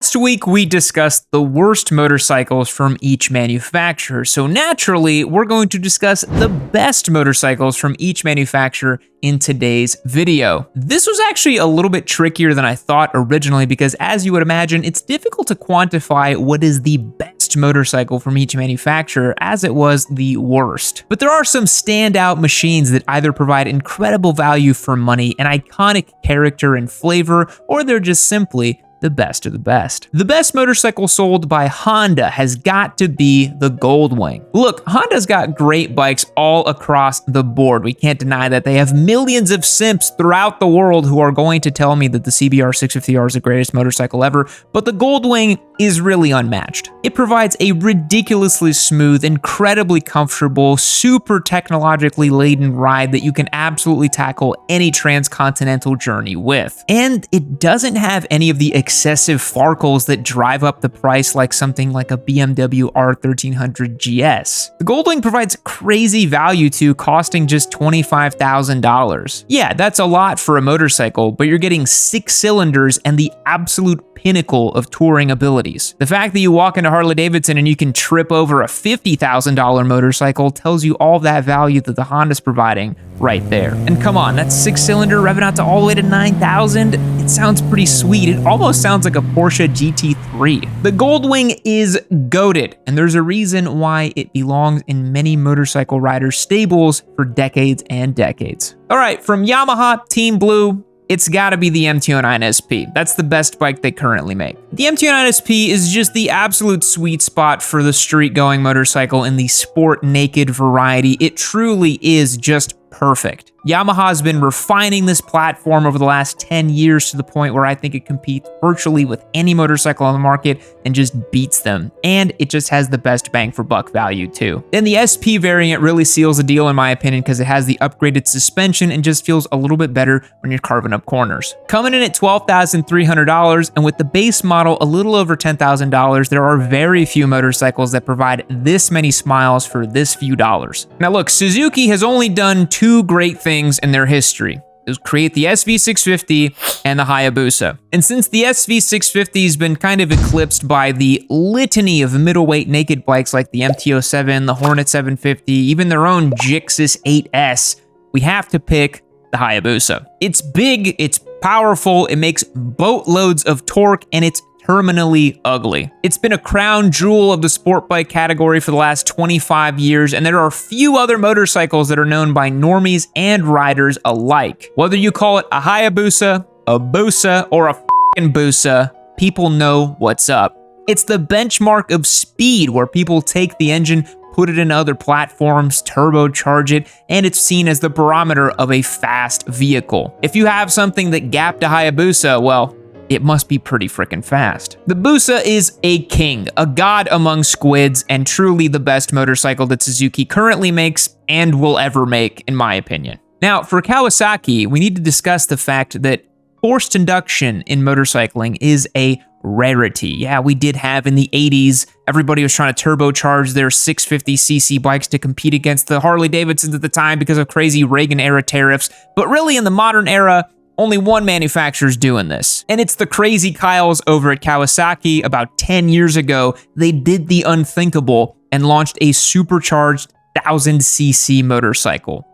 Last week, we discussed the worst motorcycles from each manufacturer, so naturally, we're going to discuss the best motorcycles from each manufacturer in today's video. This was actually a little bit trickier than I thought originally because, as you would imagine, it's difficult to quantify what is the best motorcycle from each manufacturer as it was the worst. But there are some standout machines that either provide incredible value for money, an iconic character and flavor, or they're just simply the best of the best. The best motorcycle sold by Honda has got to be the Goldwing. Look, Honda's got great bikes all across the board. We can't deny that. They have millions of simps throughout the world who are going to tell me that the CBR 650R is the greatest motorcycle ever, but the Goldwing is really unmatched. It provides a ridiculously smooth, incredibly comfortable, super technologically laden ride that you can absolutely tackle any transcontinental journey with. And it doesn't have any of the excessive farkles that drive up the price like something like a BMW R1300 GS. The Goldwing provides crazy value too, costing just $25,000. Yeah, that's a lot for a motorcycle, but you're getting 6 cylinders and the absolute pinnacle of touring abilities. The fact that you walk into Harley-Davidson and you can trip over a $50,000 motorcycle tells you all that value that the Honda's providing right there. And come on, that 6-cylinder revving out to all the way to 9,000, it sounds pretty sweet. It almost sounds like a Porsche GT3. The Goldwing is goated, and there's a reason why it belongs in many motorcycle riders' stables for decades and decades. All right, from Yamaha, Team Blue, it's gotta be the MT-09SP. That's the best bike they currently make. The MT-09SP is just the absolute sweet spot for the street-going motorcycle in the sport naked variety. It truly is just perfect. Yamaha has been refining this platform over the last 10 years to the point where I think it competes virtually with any motorcycle on the market and just beats them. And it just has the best bang for buck value too. Then the SP variant really seals the deal in my opinion because it has the upgraded suspension and just feels a little bit better when you're carving up corners. Coming in at $12,300 and with the base model a little over $10,000, there are very few motorcycles that provide this many smiles for this few dollars. Now look, Suzuki has only done 2 great things in their history. It was create the SV650 and the Hayabusa. And since the SV650 has been kind of eclipsed by the litany of middleweight naked bikes like the MT-07, the Hornet 750, even their own Gixxis 8S, we have to pick the Hayabusa. It's big, it's powerful, it makes boatloads of torque, and it's terminally ugly. It's been a crown jewel of the sport bike category for the last 25 years, and there are few other motorcycles that are known by normies and riders alike. Whether you call it a Hayabusa, a Busa, or a f***ing Busa, people know what's up. It's the benchmark of speed where people take the engine, put it in other platforms, turbocharge it, and it's seen as the barometer of a fast vehicle. If you have something that gapped a Hayabusa, well, it must be pretty freaking fast. The Busa is a king, a god among squids, and truly the best motorcycle that Suzuki currently makes and will ever make, in my opinion. Now, for Kawasaki, we need to discuss the fact that forced induction in motorcycling is a rarity. Yeah, we did have in the 80s, everybody was trying to turbocharge their 650cc bikes to compete against the Harley-Davidsons at the time because of crazy Reagan-era tariffs, but really in the modern era, only one manufacturer's doing this. And it's the crazy Kyles over at Kawasaki. About 10 years ago, they did the unthinkable and launched a supercharged 1000cc motorcycle.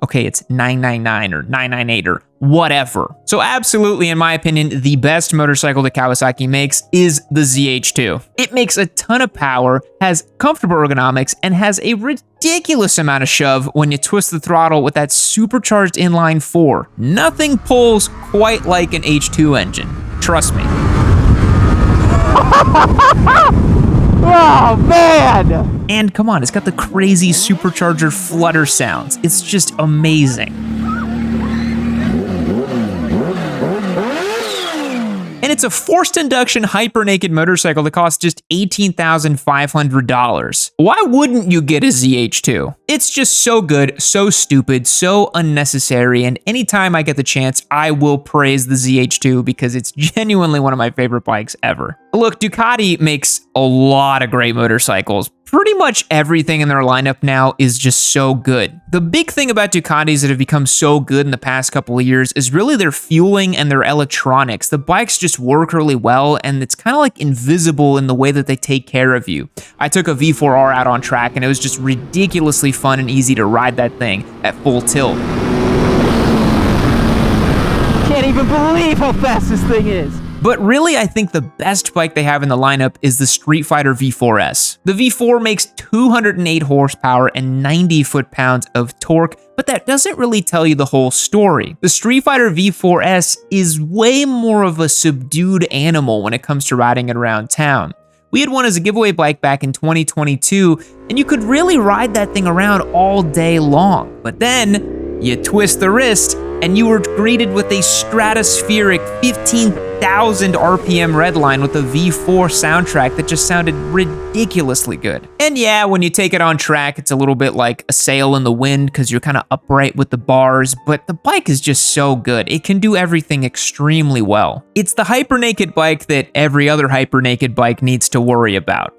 Okay, it's 999 or 998 or whatever. So absolutely, in my opinion, the best motorcycle that Kawasaki makes is the ZH2. It makes a ton of power, has comfortable ergonomics, and has a ridiculous amount of shove when you twist the throttle with that supercharged inline 4. Nothing pulls quite like an H2 engine. Trust me. Oh, man! And come on, it's got the crazy supercharger flutter sounds. It's just amazing. And it's a forced induction hyper naked motorcycle that costs just $18,500. Why wouldn't you get a ZH2? It's just so good, so stupid, so unnecessary, and anytime I get the chance, I will praise the ZH2 because it's genuinely one of my favorite bikes ever. Look, Ducati makes a lot of great motorcycles. Pretty much everything in their lineup now is just so good. The big thing about Ducatis that have become so good in the past couple of years is really their fueling and their electronics. The bikes just work really well, and it's kind of like invisible in the way that they take care of you. I took a V4R out on track, and it was just ridiculously fun and easy to ride that thing at full tilt. Can't even believe how fast this thing is. But really, I think the best bike they have in the lineup is the Streetfighter V4S. The V4 makes 208 horsepower and 90 foot-pounds of torque, but that doesn't really tell you the whole story. The Streetfighter V4S is way more of a subdued animal when it comes to riding it around town. We had one as a giveaway bike back in 2022, and you could really ride that thing around all day long. But then, you twist the wrist, and you were greeted with a stratospheric 15,000 RPM redline with a V4 soundtrack that just sounded ridiculously good. And yeah, when you take it on track, it's a little bit like a sail in the wind because you're kind of upright with the bars, but the bike is just so good. It can do everything extremely well. It's the hyper-naked bike that every other hyper-naked bike needs to worry about,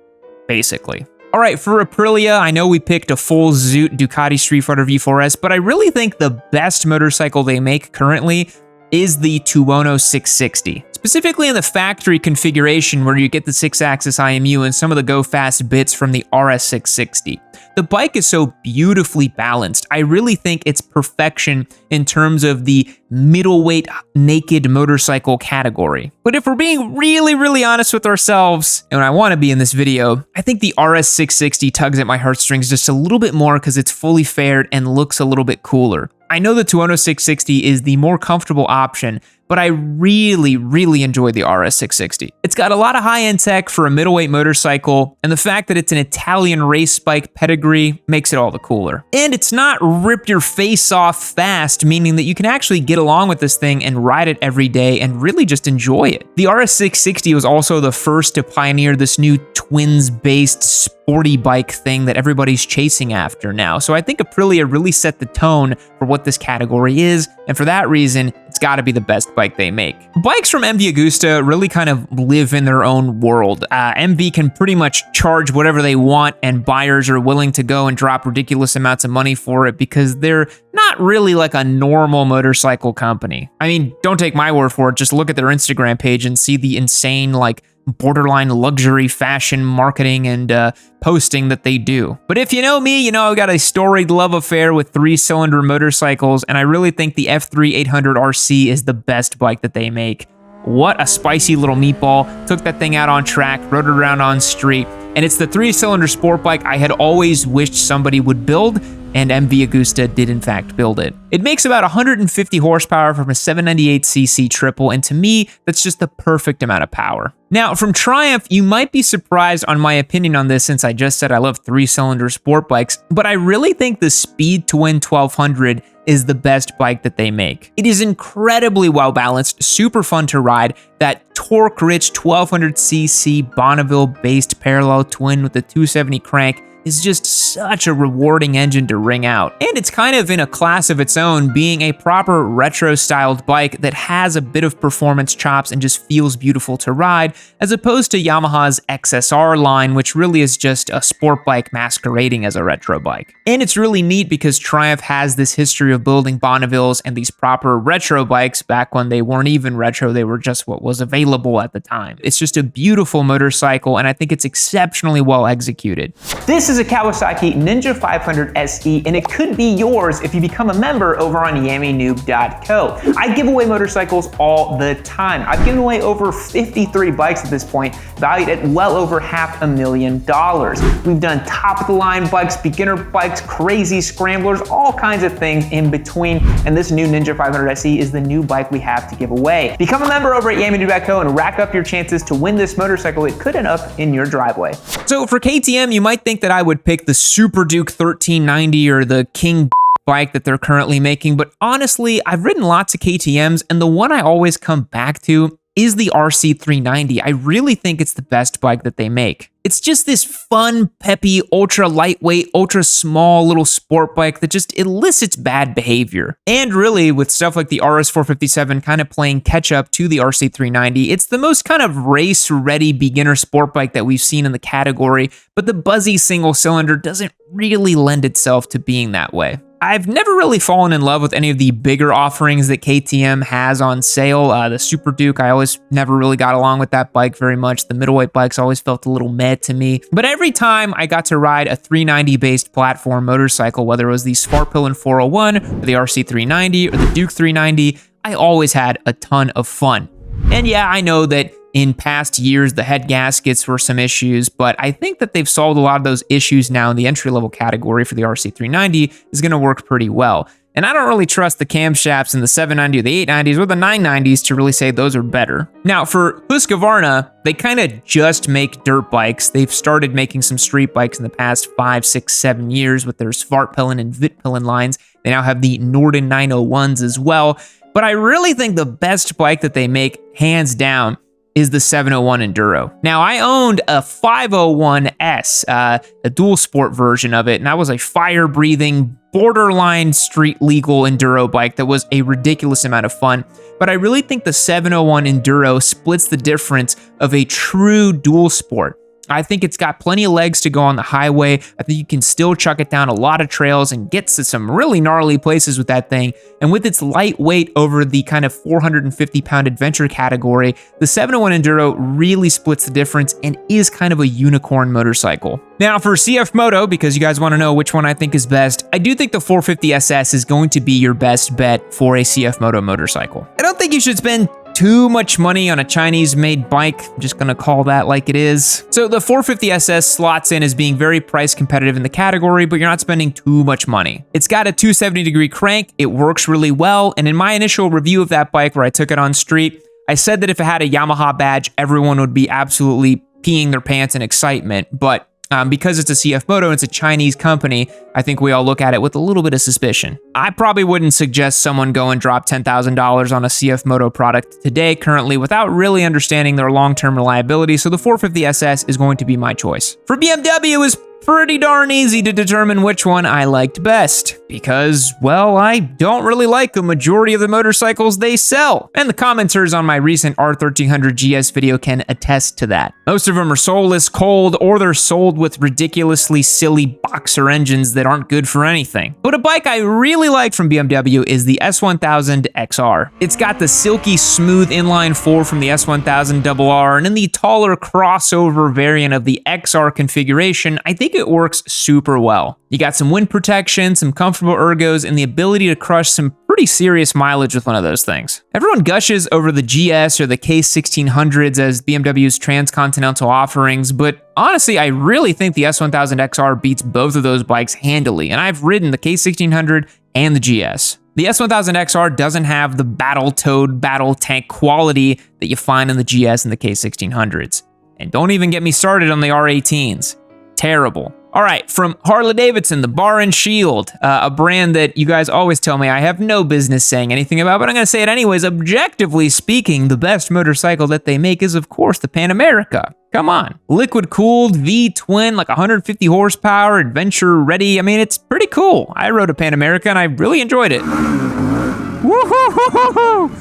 basically. All right, for Aprilia, I know we picked a full Zoot Ducati Streetfighter V4S, but I really think the best motorcycle they make currently is the Tuono 660. Specifically in the factory configuration where you get the 6-axis IMU and some of the go-fast bits from the RS660. The bike is so beautifully balanced. I really think it's perfection in terms of the middleweight naked motorcycle category. But if we're being really honest with ourselves, and I want to be in this video, I think the RS660 tugs at my heartstrings just a little bit more because it's fully fared and looks a little bit cooler. I know the Tuono 660 is the more comfortable option, but I really enjoy the RS660. It's got a lot of high-end tech for a middleweight motorcycle, and the fact that it's an Italian race bike pedigree makes it all the cooler. And it's not rip your face off fast, meaning that you can actually get along with this thing and ride it every day and really just enjoy it. The RS660 was also the first to pioneer this new twins-based sporty bike thing that everybody's chasing after now. So I think Aprilia really set the tone for what this category is, and for that reason, it's got to be the best bike they make. Bikes from MV Agusta really kind of live in their own world. MV can pretty much charge whatever they want, and buyers are willing to go and drop ridiculous amounts of money for it because they're not really like a normal motorcycle company. I mean, don't take my word for it, just look at their Instagram page and see the insane, like, borderline luxury fashion marketing and posting that they do. But if you know me, you know I've got a storied love affair with 3-cylinder motorcycles, and I really think the F3 800RC is the best bike that they make. What a spicy little meatball. Took that thing out on track, rode it around on street, and it's the 3-cylinder sport bike I had always wished somebody would build, and MV Agusta did in fact build it. It makes about 150 horsepower from a 798cc triple, and to me, that's just the perfect amount of power. Now, from Triumph, you might be surprised on my opinion on this since I just said I love 3-cylinder sport bikes, but I really think the Speed Twin 1200 is the best bike that they make. It is incredibly well balanced, super fun to ride. That torque-rich 1200cc Bonneville-based parallel twin with the 270 crank is just such a rewarding engine to wring out. And it's kind of in a class of its own, being a proper retro-styled bike that has a bit of performance chops and just feels beautiful to ride, as opposed to Yamaha's XSR line, which really is just a sport bike masquerading as a retro bike. And it's really neat because Triumph has this history of building Bonnevilles and these proper retro bikes back when they weren't even retro, they were just what was available at the time. It's just a beautiful motorcycle, and I think it's exceptionally well executed. This is a Kawasaki Ninja 500 SE, and it could be yours if you become a member over on yammynoob.co. I give away motorcycles all the time. I've given away over 53 bikes at this point, valued at well over $500,000. We've done top-of-the-line bikes, beginner bikes, crazy scramblers, all kinds of things in between, and this new Ninja 500 SE is the new bike we have to give away. Become a member over at yammynoob.co and rack up your chances to win this motorcycle. It could end up in your driveway. So for KTM, you might think that I would pick the Super Duke 1390 or the King bike that they're currently making, but honestly, I've ridden lots of KTMs, and the one I always come back to is the RC390. I really think it's the best bike that they make. It's just this fun, peppy, ultra lightweight, ultra small little sport bike that just elicits bad behavior. And really, with stuff like the RS457 kind of playing catch up to the RC390, it's the most kind of race-ready beginner sport bike that we've seen in the category, but the buzzy single cylinder doesn't really lend itself to being that way. I've never really fallen in love with any of the bigger offerings that KTM has on sale. The Super Duke, I always never really got along with that bike very much. The middleweight bikes always felt a little meh to me. But every time I got to ride a 390-based platform motorcycle, whether it was the Svartpillen 401, or the RC390, or the Duke 390, I always had a ton of fun. And yeah, I know that in past years, the head gaskets were some issues, but I think that they've solved a lot of those issues now in the entry-level category for the RC390 is going to work pretty well. And I don't really trust the camshafts in the 790 or the 890s or the 990s to really say those are better. Now, for Husqvarna, they kind of just make dirt bikes. They've started making some street bikes in the past 5, 6, 7 years with their Svartpillen and Vitpillen lines. They now have the Norden 901s as well. But I really think the best bike that they make, hands down, is the 701 Enduro. Now, I owned a 501S, a dual sport version of it, and that was a fire-breathing, borderline street-legal Enduro bike that was a ridiculous amount of fun. But I really think the 701 Enduro splits the difference of a true dual sport. I think it's got plenty of legs to go on the highway. I think you can still chuck it down a lot of trails and get to some really gnarly places with that thing. And with its lightweight over the kind of 450-pound adventure category, the 701 Enduro really splits the difference and is kind of a unicorn motorcycle. Now for CF Moto, because you guys want to know which one I think is best, I do think the 450 SS is going to be your best bet for a CF Moto motorcycle. I don't think you should spend too much money on a Chinese-made bike. I'm just gonna call that like it is. So the 450 SS slots in as being very price competitive in the category, but you're not spending too much money. It's got a 270-degree crank, it works really well, and in my initial review of that bike where I took it on street, I said that if it had a Yamaha badge, everyone would be absolutely peeing their pants in excitement, but because it's a CF Moto and it's a Chinese company, I think we all look at it with a little bit of suspicion. I probably wouldn't suggest someone go and drop $10,000 on a CF Moto product today, currently, without really understanding their long-term reliability, so the 450 SS is going to be my choice. For BMW, it was pretty darn easy to determine which one I liked best, because, well, I don't really like a majority of the motorcycles they sell, and the commenters on my recent R1300 GS video can attest to that. Most of them are soulless, cold, or they're sold with ridiculously silly boxer engines that aren't good for anything. But a bike I really like from BMW is the S1000 XR. It's got the silky smooth inline 4 from the S1000 RR, and in the taller crossover variant of the XR configuration, I think it works super well. You got some wind protection, some comfortable ergos, and the ability to crush some pretty serious mileage with one of those things. Everyone gushes over the GS or the K1600s as BMW's transcontinental offerings, but honestly, I really think the S1000 XR beats both of those bikes handily, and I've ridden the K1600 and the GS. The S1000 XR doesn't have the battle-toad, battle tank quality that you find in the GS and the K1600s. And don't even get me started on the R18s. Terrible. All right, from Harley-Davidson, the Bar and Shield, a brand that you guys always tell me I have no business saying anything about, but I'm gonna say it anyways. Objectively speaking, the best motorcycle that they make is, of course, the Pan America. Come on. Liquid-cooled, V-twin, like 150 horsepower, adventure ready. I mean, it's pretty cool. I rode a Pan America and I really enjoyed it.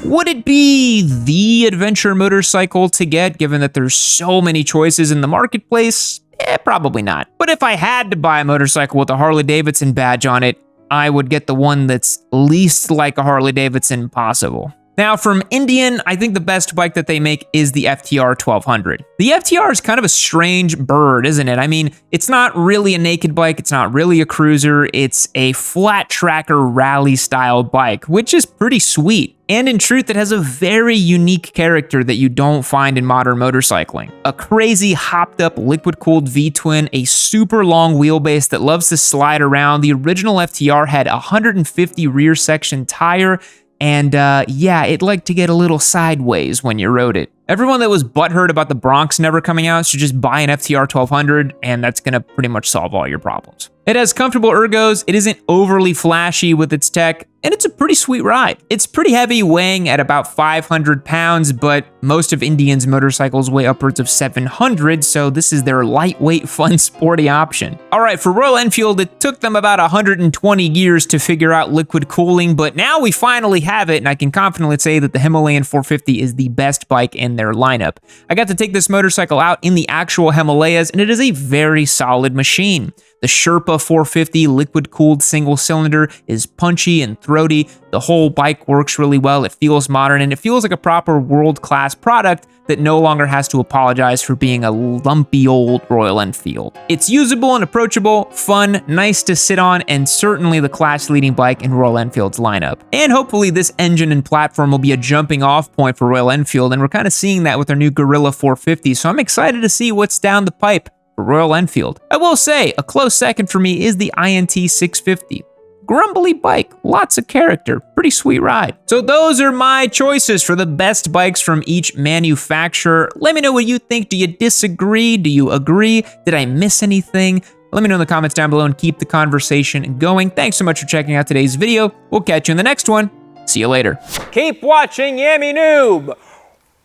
Would it be the adventure motorcycle to get, given that there's so many choices in the marketplace? Probably not. But if I had to buy a motorcycle with a Harley-Davidson badge on it, I would get the one that's least like a Harley-Davidson possible. Now, from Indian, I think the best bike that they make is the FTR 1200. The FTR is kind of a strange bird, isn't it? I mean, it's not really a naked bike, it's not really a cruiser, it's a flat tracker rally style bike, which is pretty sweet. And in truth, it has a very unique character that you don't find in modern motorcycling. A crazy hopped up liquid cooled V-twin, a super long wheelbase that loves to slide around. The original FTR had 150 rear section tire, and yeah, it liked to get a little sideways when you rode it. Everyone that was butthurt about the Bronx never coming out should just buy an FTR 1200, and that's gonna pretty much solve all your problems. It has comfortable ergos, it isn't overly flashy with its tech, and it's a pretty sweet ride. It's pretty heavy, weighing at about 500 pounds, but most of Indian's motorcycles weigh upwards of 700, so this is their lightweight, fun, sporty option. All right, for Royal Enfield, it took them about 120 years to figure out liquid cooling, but now we finally have it, and I can confidently say that the Himalayan 450 is the best bike in their lineup. I got to take this motorcycle out in the actual Himalayas, and it is a very solid machine. The Sherpa 450 liquid-cooled single-cylinder is punchy and throaty. The whole bike works really well. It feels modern, and it feels like a proper world-class product that no longer has to apologize for being a lumpy old Royal Enfield. It's usable and approachable, fun, nice to sit on, and certainly the class-leading bike in Royal Enfield's lineup. And hopefully this engine and platform will be a jumping-off point for Royal Enfield, and we're kind of seeing that with our new Guerrilla 450, so I'm excited to see what's down the pipe for Royal Enfield. I will say, a close second for me is the INT 650. Grumbly bike, lots of character, pretty sweet ride. So those are my choices for the best bikes from each manufacturer. Let me know what you think. Do you disagree? Do you agree? Did I miss anything? Let me know in the comments down below and keep the conversation going. Thanks so much for checking out today's video. We'll catch you in the next one. See you later. Keep watching Yami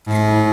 Noob.